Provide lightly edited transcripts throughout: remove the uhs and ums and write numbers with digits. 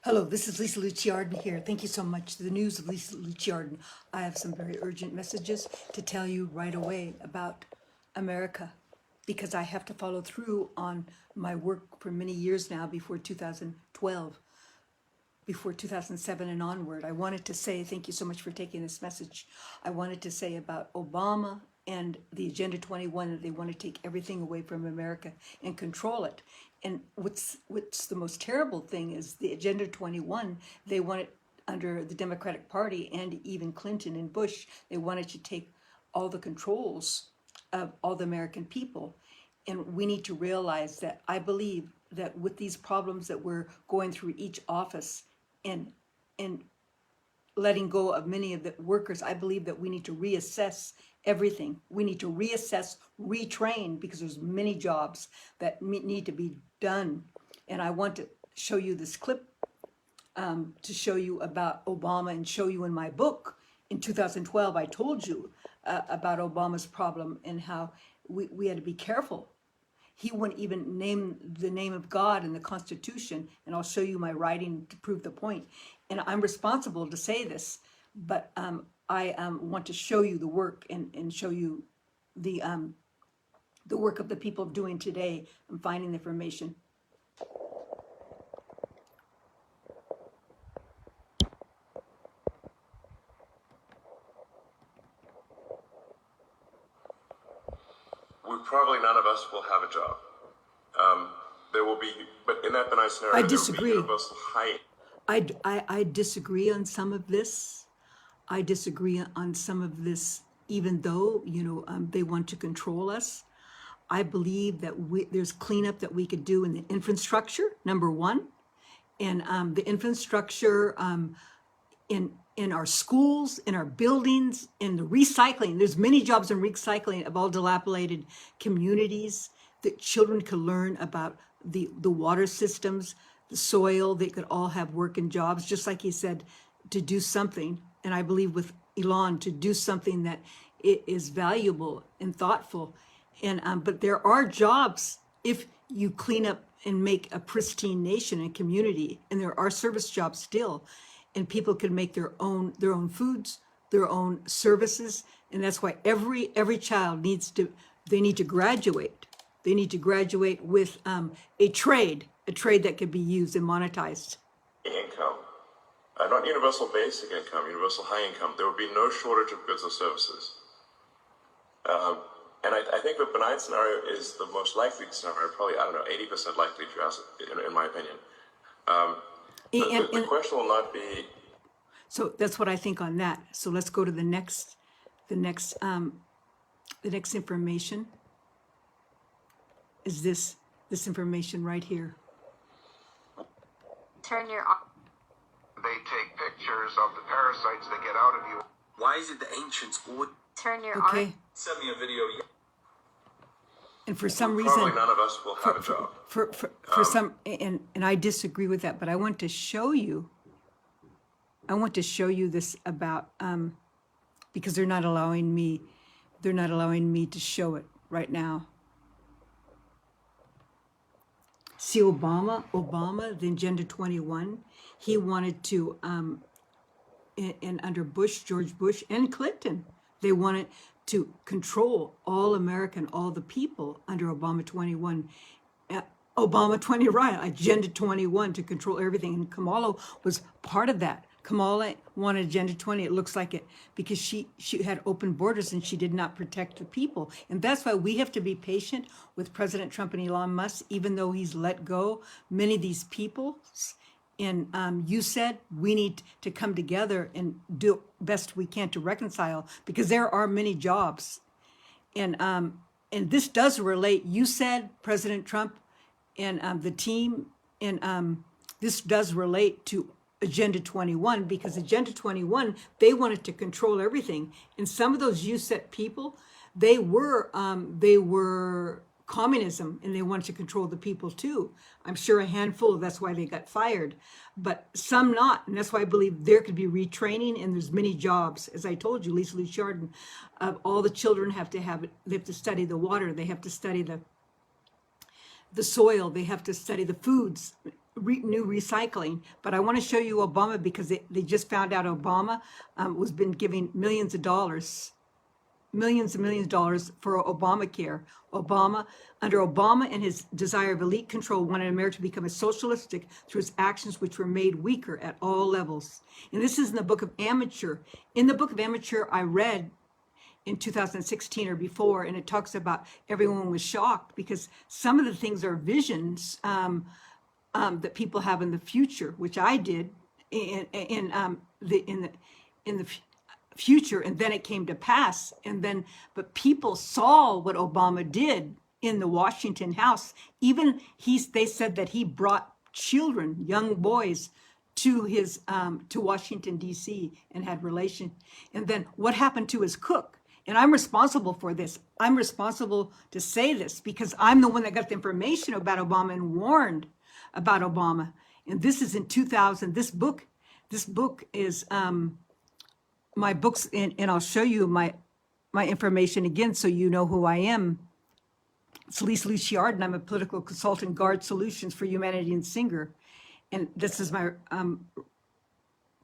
Hello, this is Lisa Luciardin here. Thank you so much. The news of Lisa Luciardin. I have some very urgent messages to tell you right away about America because I have to follow through on my work for many years now before 2012, before 2007 and onward. I wanted to say, thank you so much for taking this message. I wanted to say about Obama and the Agenda 21 that they want to take everything away from America and control it. And what's the most terrible thing is the Agenda 21, they want it under the Democratic Party and even Clinton and Bush, they wanted to take all the controls of all the American people. And we need to realize that I believe that with these problems that we're going through each office and and letting go of many of the workers, I believe that we need to reassess everything. We need to reassess, retrain, because there's many jobs that need to be done. And I want to show you this clip to show you about Obama and show you in my book in 2012, I told you about Obama's problem and how we had to be careful. He wouldn't even name the name of God in the Constitution, and I'll show you my writing to prove the point. And I'm responsible to say this, but I want to show you the work and show you the work of the people doing today and finding the information. Probably none of us will have a job. There will be, but in that benign scenario, I there will be disagree. universal height. I disagree on some of this. I disagree on some of this, even though, they want to control us. I believe that there's cleanup that we could do in the infrastructure, number one, and the infrastructure in our schools, in our buildings, in the recycling. There's many jobs in recycling of all dilapidated communities that children could learn about the water systems, the soil. They could all have work and jobs, just like he said, to do something. And I believe with Elon, to do something that it is valuable and thoughtful. And but there are jobs if you clean up and make a pristine nation and community, and there are service jobs still, and people can make their own foods, their own services, and that's why every child need to graduate. They need to graduate with a trade that could be used and monetized. Income, not universal basic income, universal high income. There will be no shortage of goods or services. And I think the benign scenario is the most likely scenario, probably, 80% likely in my opinion. The question will not be. So that's what I think on that. So let's go to the next information. Is this information right here? Turn your on. They take pictures of the parasites they get out of you. Why is it the ancients would turn your okay. on? Send me a video. And for some reason, probably none of us will have a job. For some, and I disagree with that, but I want to show you. I want to show you this about because they're not allowing me to show it right now. See Obama, the Agenda 21, he wanted to, and under Bush, George Bush, and Clinton, they wanted to control all American, all the people under Obama 21. Obama 20, right, Agenda 21 to control everything. And Kamala was part of that. Kamala wanted Agenda 20, it looks like it, because she had open borders and she did not protect the people. And that's why we have to be patient with President Trump and Elon Musk, even though he's let go many of these people. And you said we need to come together and do best we can to reconcile, because there are many jobs. And this does relate, you said, President Trump and the team, and this does relate to Agenda 21, because Agenda 21, they wanted to control everything. And some of those USET people, they were communism, and they wanted to control the people too. I'm sure a handful, that's why they got fired, but some not. And that's why I believe there could be retraining, and there's many jobs. As I told you, Lisa Luciardin, all the children they have to study the water, they have to study the soil, they have to study the foods. new recycling. But I want to show you Obama because they just found out Obama was been giving millions and millions of dollars for Obamacare. Under Obama and his desire of elite control, wanted America to become a socialistic through its actions, which were made weaker at all levels. And this is in the book of Amateur. In the book of Amateur, I read in 2016 or before, and it talks about everyone was shocked because some of the things are visions that people have in the future, which I did in the future, and then it came to pass. But people saw what Obama did in the Washington House. Even they said that he brought children, young boys, to Washington D.C. and had relation. And then what happened to his cook? And I'm responsible for this. I'm responsible to say this because I'm the one that got the information about Obama and warned about Obama. And this is in 2000. This book is my books, and I'll show you my information again so you know who I am. It's Lisa Luciard, and I'm a political consultant, Guard Solutions for Humanity and Singer. And this is my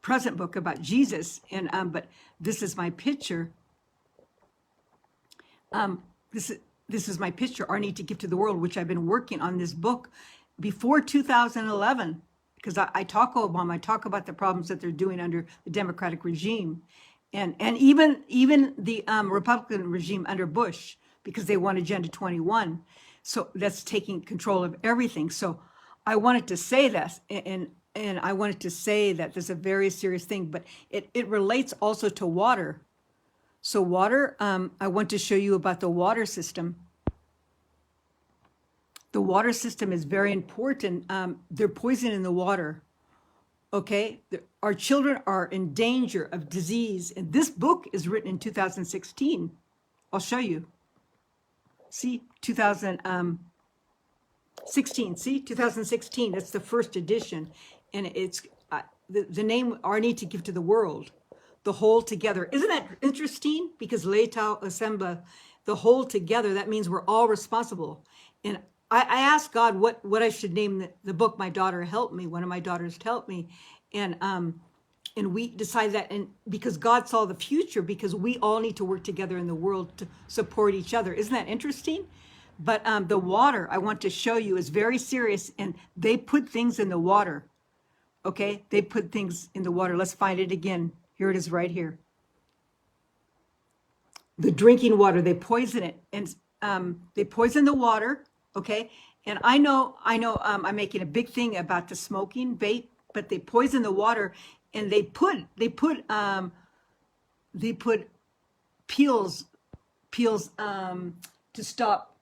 present book about Jesus. And but this is my picture. This is my picture, Our Need to Give to the World, which I've been working on this book before 2011, because I talk Obama, I talk about the problems that they're doing under the Democratic regime, and even the Republican regime under Bush, because they want Agenda 21. So that's taking control of everything. So I wanted to say that, and I wanted to say that there's a very serious thing, but it relates also to water. So water, I want to show you about the water system. The water system is very important. They're poisoning the water, okay? Our children are in danger of disease. And this book is written in 2016. I'll show you. See, 2016, see, 2016, that's the first edition. And it's the name, Our Need to Give to the World. The whole together. Isn't that interesting? Because Leitao Assembla, the whole together, that means we're all responsible. And I asked God what I should name the book. My daughter helped me. One of my daughters helped me. And we decided that, and because God saw the future, because we all need to work together in the world to support each other. Isn't that interesting? But the water I want to show you is very serious, and they put things in the water. Okay, they put things in the water. Let's find it again. Here it is right here. The drinking water, they poison it, and they poison the water, okay? And I know I'm making a big thing about the smoking vape, but they poison the water, and they put pills to stop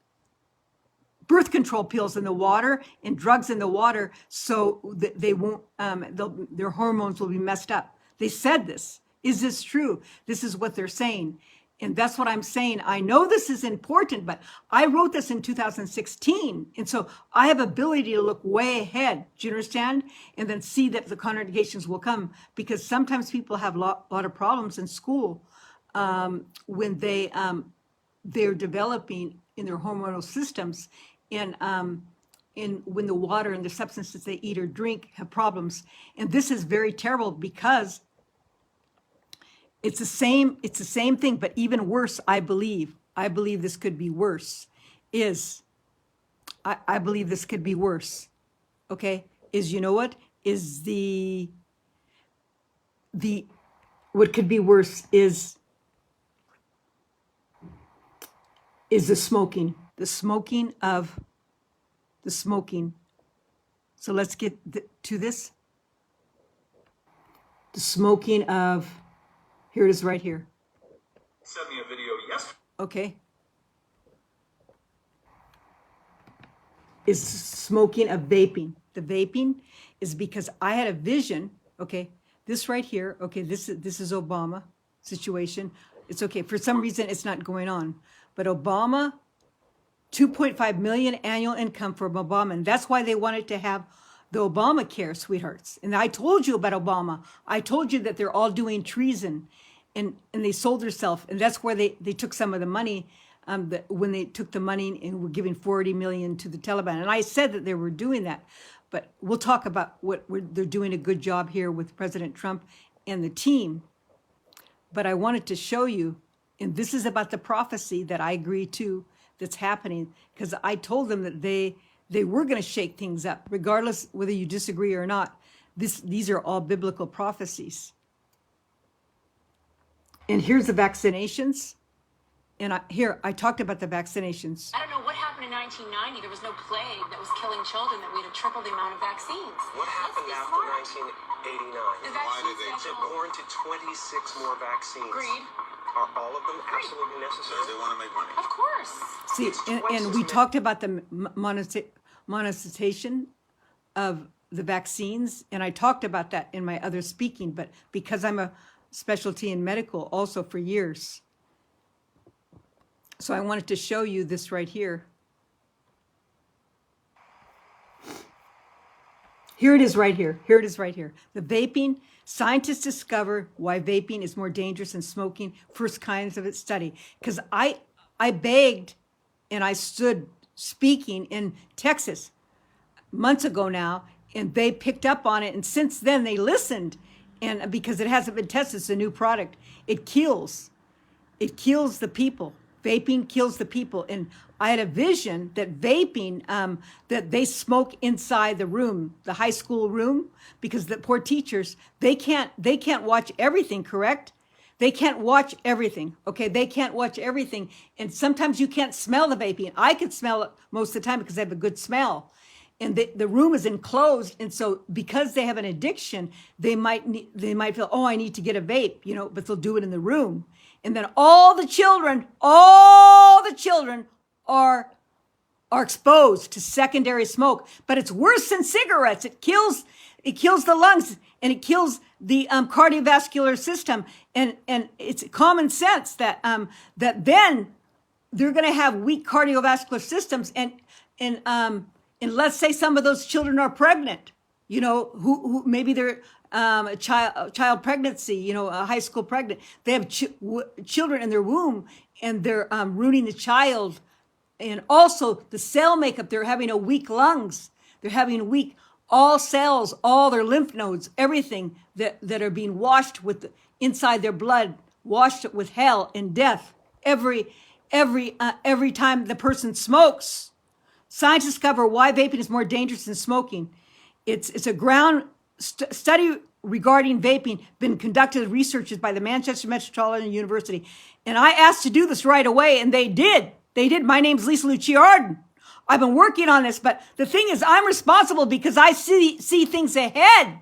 birth control pills in the water and drugs in the water, so that they won't their hormones will be messed up. They said this. Is this true? This is what they're saying. And that's what I'm saying. I know this is important, but I wrote this in 2016. And so I have ability to look way ahead. Do you understand? And then see that the congregations will come, because sometimes people have a lot of problems in school when they're developing in their hormonal systems, and when the water and the substances they eat or drink have problems. And this is very terrible because it's the same thing, but even worse, I believe this could be worse, I believe this could be worse, okay? You know what? What could be worse is the smoking. So let's get to this. The smoking of, here it is right here. Sent me a video yesterday. Okay. Is smoking of vaping. The vaping is because I had a vision, okay, this right here, okay, this is Obama situation. It's okay. For some reason, it's not going on. But Obama, 2.5 million annual income for Obama. And that's why they wanted to have the Obamacare, sweethearts. And I told you about Obama. I told you that they're all doing treason, and they sold themselves. And that's where they took some of the money, when they took the money and were giving 40 million to the Taliban. And I said that they were doing that. But we'll talk about they're doing a good job here with President Trump and the team. But I wanted to show you, and this is about the prophecy that I agree to that's happening, because I told them that they were going to shake things up, regardless whether you disagree or not. These are all biblical prophecies. And here's the vaccinations. And I talked about the vaccinations. I don't know what happened in 1990. There was no plague that was killing children, that we had to triple the amount of vaccines. What happened Let's be after smart. 1989? The vaccine They've schedule. warranted 26 more vaccines. Agreed. Are all of them absolutely necessary? They want to make money. Of course. See, and we talked about the monetization of the vaccines, and I talked about that in my other speaking, but because I'm a specialty in medical also for years. So I wanted to show you this right here. Here it is right here. Here it is right here. The vaping, scientists discover why vaping is more dangerous than smoking, first kinds of its study. Because I begged and I stood speaking in Texas months ago now, and they picked up on it. And since then they listened. And because it hasn't been tested, it's a new product. It kills the people. Vaping kills the people. And I had a vision that vaping, that they smoke inside the room, the high school room, because the poor teachers, they can't watch everything, correct? They can't watch everything, okay? They can't watch everything. And sometimes you can't smell the vaping. I can smell it most of the time because I have a good smell. And the room is enclosed. And so because they have an addiction, they might feel, oh, I need to get a vape, but they'll do it in the room. And then all the children are exposed to secondary smoke. But it's worse than cigarettes. It kills the lungs, and it kills the cardiovascular system. And it's common sense that then they're going to have weak cardiovascular systems. And let's say some of those children are pregnant, who maybe they're a child pregnancy, a high school pregnant. They have children in their womb, and they're ruining the child. And also the cell makeup, they're having a weak lungs. They're having weak all cells, all their lymph nodes, everything that are being washed with inside their blood, washed with hell and death every time the person smokes. Scientists discover why vaping is more dangerous than smoking. It's a ground study regarding vaping been conducted with researchers by the Manchester Metropolitan University. And I asked to do this right away, and they did. My name's Lisa Luciarden. I've been working on this, but the thing is, I'm responsible because I see things ahead.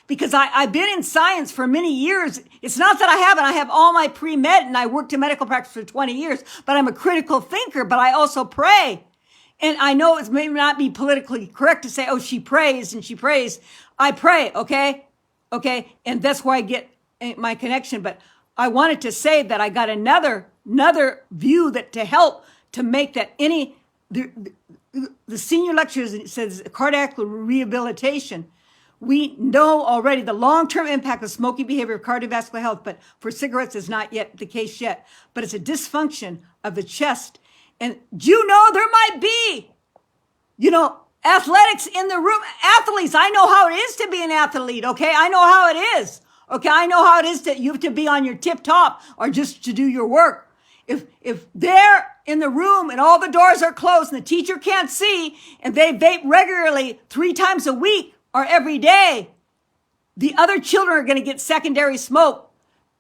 Because I've been in science for many years. It's not that I haven't. I have all my pre-med, and I worked in medical practice for 20 years. But I'm a critical thinker, but I also pray. And I know it may not be politically correct to say, oh, she prays and she prays. I pray, okay? Okay, and that's where I get my connection. But I wanted to say that I got another view that to help to make that the senior lecturer says cardiac rehabilitation. We know already the long-term impact of smoking behavior of cardiovascular health, but for cigarettes is not yet the case yet. But it's a dysfunction of the chest. And there might be, athletics in the room. Athletes, I know how it is to be an athlete, okay? I know how it is, okay? I know how it is that you have to be on your tip top or just to do your work. If they're in the room and all the doors are closed and the teacher can't see and they vape regularly 3 times a week or every day, the other children are going to get secondary smoke.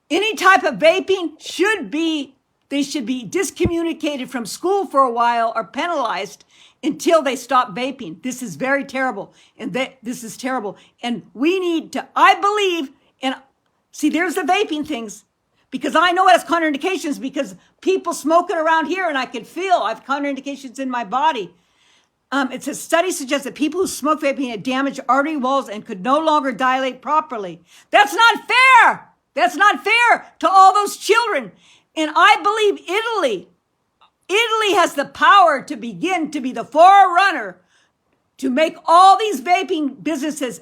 Any type of vaping should be discommunicated from school for a while or penalized until they stop vaping. This is very terrible. And this is terrible. And we need to, I believe, and see, there's the vaping things, because I know it has contraindications because people smoke it around here and I can feel I have contraindications in my body. It's a study suggests that people who smoke vaping had damaged artery walls and could no longer dilate properly. That's not fair. That's not fair to all those children. And I believe Italy has the power to begin to be the forerunner to make all these vaping businesses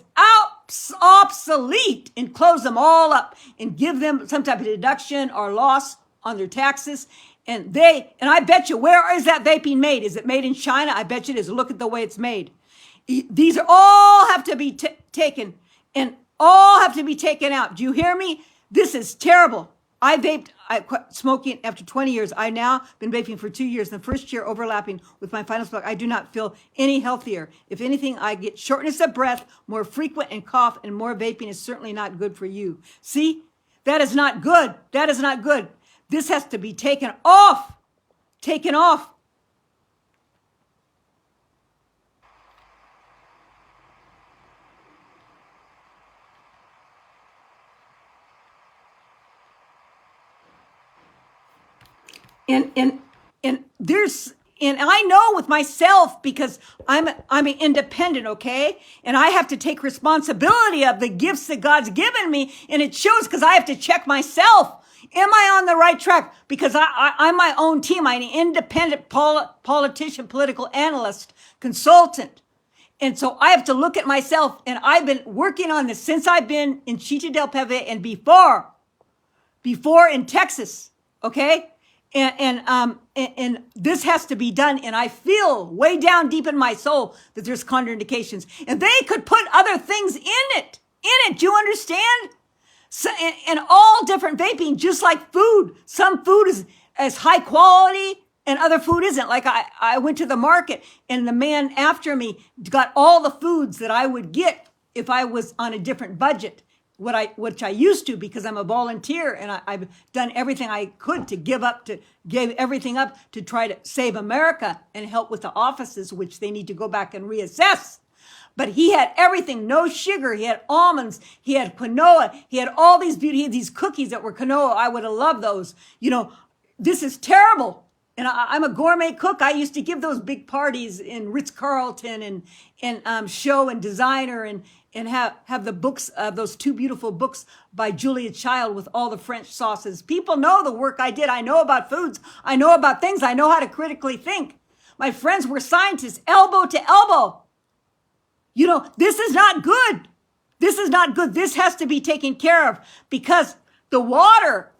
obsolete and close them all up and give them some type of deduction or loss on their taxes. And I bet you, where is that vaping made? Is it made in China? I bet you it is. Look at the way it's made. These are all have to be taken and all have to be taken out. Do you hear me? This is terrible. I quit smoking after 20 years. I now been vaping for 2 years. The first year overlapping with my final smoke, I do not feel any healthier. If anything, I get shortness of breath, more frequent and cough, and more vaping is certainly not good for you. See, that is not good. That is not good. This has to be taken off. Taken off. And there's, and I know with myself because I'm an independent, okay? And I have to take responsibility of the gifts that God's given me. And it shows because I have to check myself. Am I on the right track? Because I'm my own team. I'm an independent politician, political analyst, consultant. And so I have to look at myself. And I've been working on this since I've been in Chicha del Peve and before in Texas, okay? And this has to be done. And I feel way down deep in my soul that there's contraindications. And they could put other things in it. Do you understand? So, and all different vaping, just like food. Some food is as high quality and other food isn't. Like I went to the market and the man after me got all the foods that I would get if I was on a different budget. Which I used to because I'm a volunteer and I've done everything I could to give everything up to try to save America and help with the offices, which they need to go back and reassess. But he had everything, no sugar. He had almonds. He had quinoa. He had all these he had these cookies that were quinoa. I would have loved those. You know, this is terrible. And I'm a gourmet cook. I used to give those big parties in Ritz-Carlton and show and designer and have the books, those two beautiful books by Julia Child with all the French sauces. People know the work I did. I know about foods. I know about things. I know how to critically think. My friends were scientists, elbow to elbow. You know, this is not good. This is not good. This has to be taken care of because the water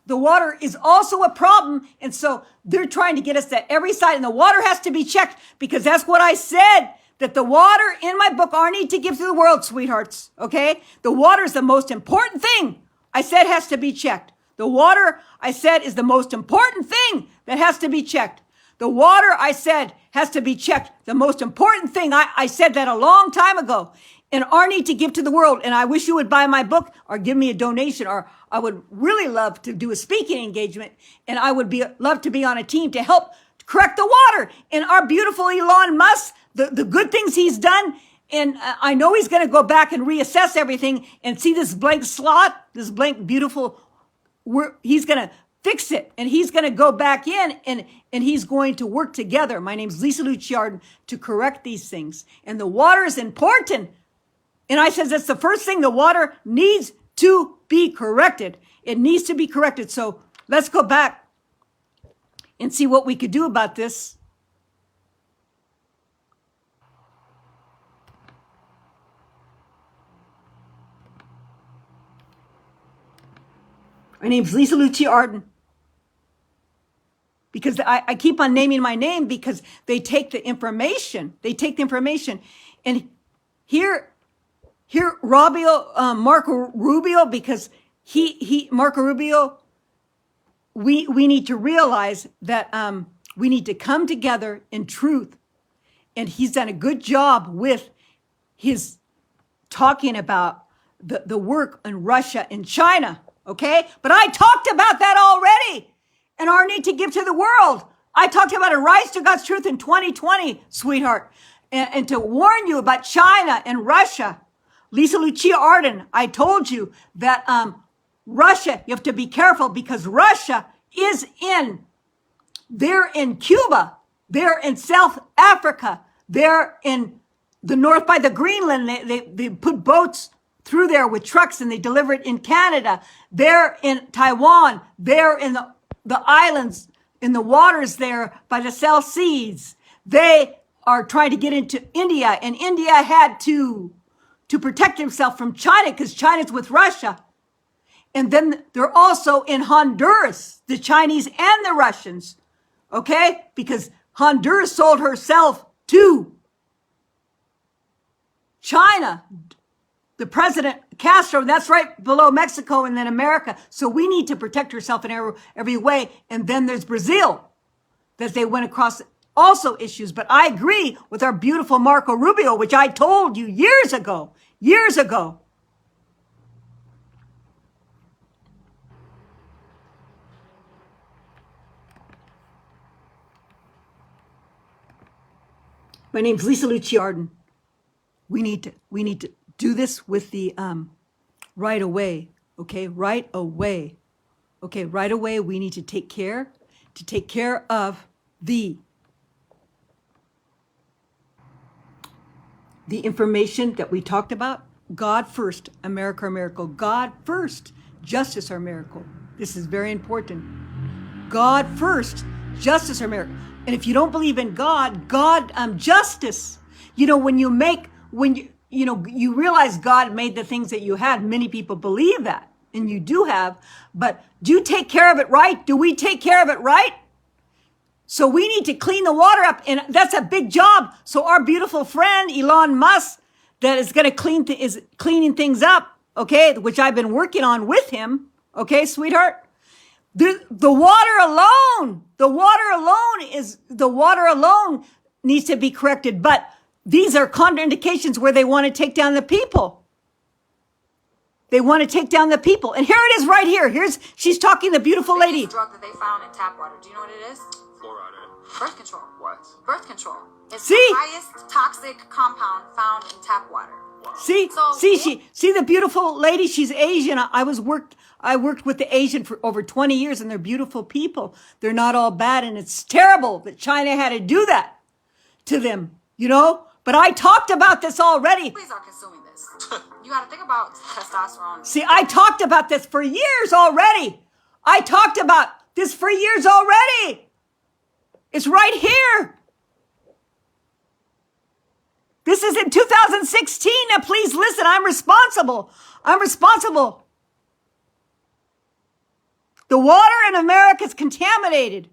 is also a problem. And so they're trying to get us at every side. And the water has to be checked because that's what I said. That the water in my book, Our Need to Give to the World, sweethearts, okay? The water is the most important thing I said has to be checked. The water, I said, is the most important thing that has to be checked. The water, I said, has to be checked. The most important thing, I said that a long time ago. And Our Need to Give to the World. And I wish you would buy my book or give me a donation, or I would really love to do a speaking engagement. And I would love to be on a team to help correct the water. And our beautiful Elon Musk, the good things he's done. And I know he's going to go back and reassess everything and see this blank slot, this blank beautiful, he's going to fix it. And he's going to go back in and he's going to work together. My name's Lisa Luciarden to correct these things. And the water is important. And I said, that's the first thing. The water needs to be corrected. It needs to be corrected. So let's go back and see what we could do about this. My name's Lisa Luciarden. Because I keep on naming my name because they take the information. And here Marco Rubio, because Marco Rubio, we need to realize that we need to come together in truth. And he's done a good job with his talking about the work in Russia and China. Okay? But I talked about that already. And Our Need to Give to the World. I talked about a Rise to God's Truth in 2020, sweetheart. And to warn you about China and Russia. Lisa Luciarden, I told you that Russia, you have to be careful because Russia they're in Cuba. They're in South Africa. They're in the north by the Greenland. They put boats through there with trucks and they deliver it in Canada. They're in Taiwan. They're in the islands, in the waters there by the South Seas. They are trying to get into India, and India had to protect himself from China because China's with Russia. And then they're also in Honduras, the Chinese and the Russians, okay? Because Honduras sold herself to China, the President Castro, that's right below Mexico and then America. So we need to protect ourselves in every way. And then there's Brazil, that they went across also issues. But I agree with our beautiful Marco Rubio, which I told you years ago. My name's Lisa Luciarden. We need to do this with the right away. Okay, right away. Okay, right away. We need to take care of the information that we talked about. God first, America our miracle. God first, justice our miracle. This is very important. God first, justice our miracle. And if you don't believe in God, justice. You know, when you realize God made the things that you had, many people believe that, and you do have, but do you take care of it right? Do we take care of it right? So we need to clean the water up, and that's a big job. So our beautiful friend, Elon Musk, that is going to is cleaning things up, okay, which I've been working on with him, okay, sweetheart? The water alone needs to be corrected, but these are contraindications where they want to take down the people. They want to take down the people. And here it is right here. She's talking, the beautiful lady. This drug that they found in tap water. Do you know what it is? Fluoride. Birth control. What? Birth control. It's See? the highest toxic compound found in tap water. See the beautiful lady. She's Asian. I worked with the Asian for over 20 years, and they're beautiful people. They're not all bad, and it's terrible that China had to do that to them, you know? But I talked about this already. Please are consuming this. You got to think about testosterone. See, I talked about this for years already. It's right here. This is in 2016. Now, please listen. I'm responsible. The water in America is contaminated.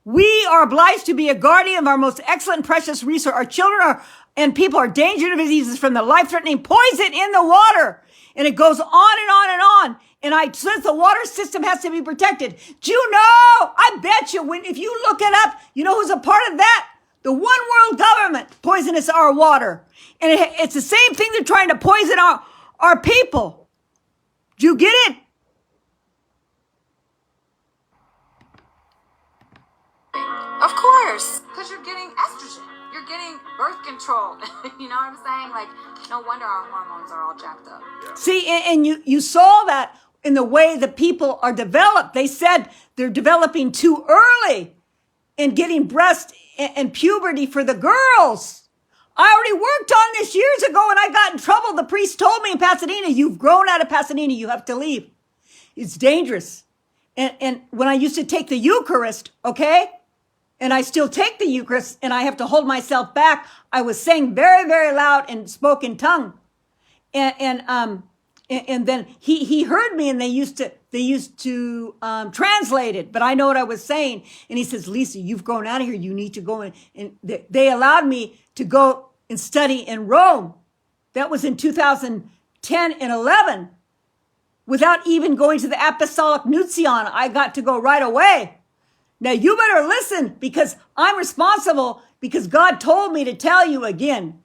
We are obliged to be a guardian of our most excellent and precious resource. Our children and people are dangerous to diseases from the life-threatening poison in the water. And it goes on and on and on. And since the water system has to be protected. Do you know? I bet you if you look it up, you know who's a part of that? The one world government poisonous our water. And it's the same thing they're trying to poison our people. Do you get it? Of course, because you're getting estrogen. You're getting birth control. You know what I'm saying? Like, no wonder our hormones are all jacked up. Yeah. See, and you saw that in the way the people are developed. They said they're developing too early and getting breast and puberty for the girls. I already worked on this years ago, and I got in trouble. The priest told me in Pasadena, you've grown out of Pasadena. You have to leave. It's dangerous. And when I used to take the Eucharist, okay, and I still take the Eucharist, and I have to hold myself back, I was saying very, very loud and spoke in tongue. And then he heard me, and they used to translate it, but I know what I was saying. And he says, Lisa, you've grown out of here. You need to go in. And they allowed me to go and study in Rome. That was in 2010 and 11. Without even going to the Apostolic Nunción, I got to go right away. Now you better listen, because I'm responsible, because God told me to tell you again.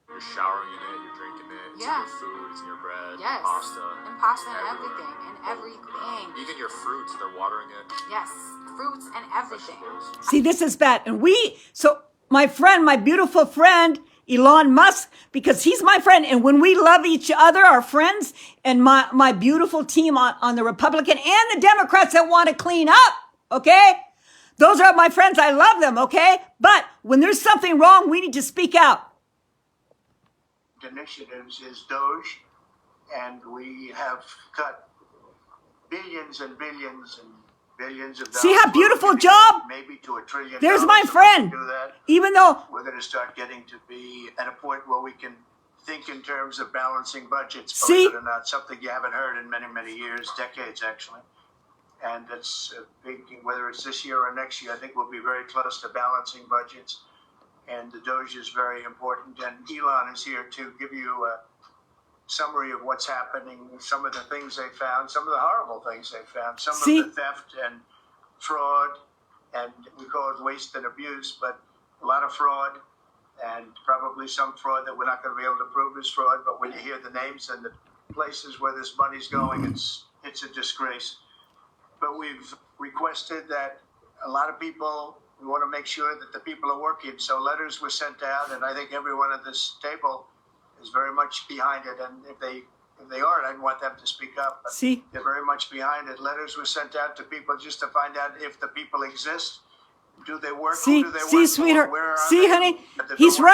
You're showering in it, you're drinking it, it's Yeah. in your food, it's in your bread, Yes. pasta. And pasta and everywhere. everything. Even your fruits, they're watering it. Yes. Fruits and everything. Vegetables. See, this is bad. And so my friend, my beautiful friend, Elon Musk, because he's my friend. And when we love each other, our friends, and my beautiful team on the Republican and the Democrats that want to clean up, okay? Those are my friends. I love them, okay? But when there's something wrong, we need to speak out. Initiatives is Doge, and we have cut billions and billions and billions of dollars. See how beautiful job? Maybe to $1 trillion. There's my if we friend. do that. Even though, We're going to start getting to be at a point where we can think in terms of balancing budgets, See? believe it or not, something you haven't heard in many, many years, decades actually. And it's a big, whether it's this year or next year, I think we'll be very close to balancing budgets. and the Doge is very important. And Elon is here to give you a summary of what's happening, some of the things they found, some of the horrible things they found, some See? of the theft and fraud, and we call it waste and abuse, but a lot of fraud, and probably some fraud that we're not going to be able to prove is fraud. But when you hear the names and the places where this money's going, it's a disgrace. But we've requested that a lot of people, we want to make sure that the people are working. So letters were sent out, and I think everyone at this table is very much behind it. And if they aren't, I want them to speak up. But See? they're very much behind it. Letters were sent out to people just to find out if the people exist. Do they work? See, Who do they see, work for? sweetheart. Where are See, they? honey, If they're he's working right.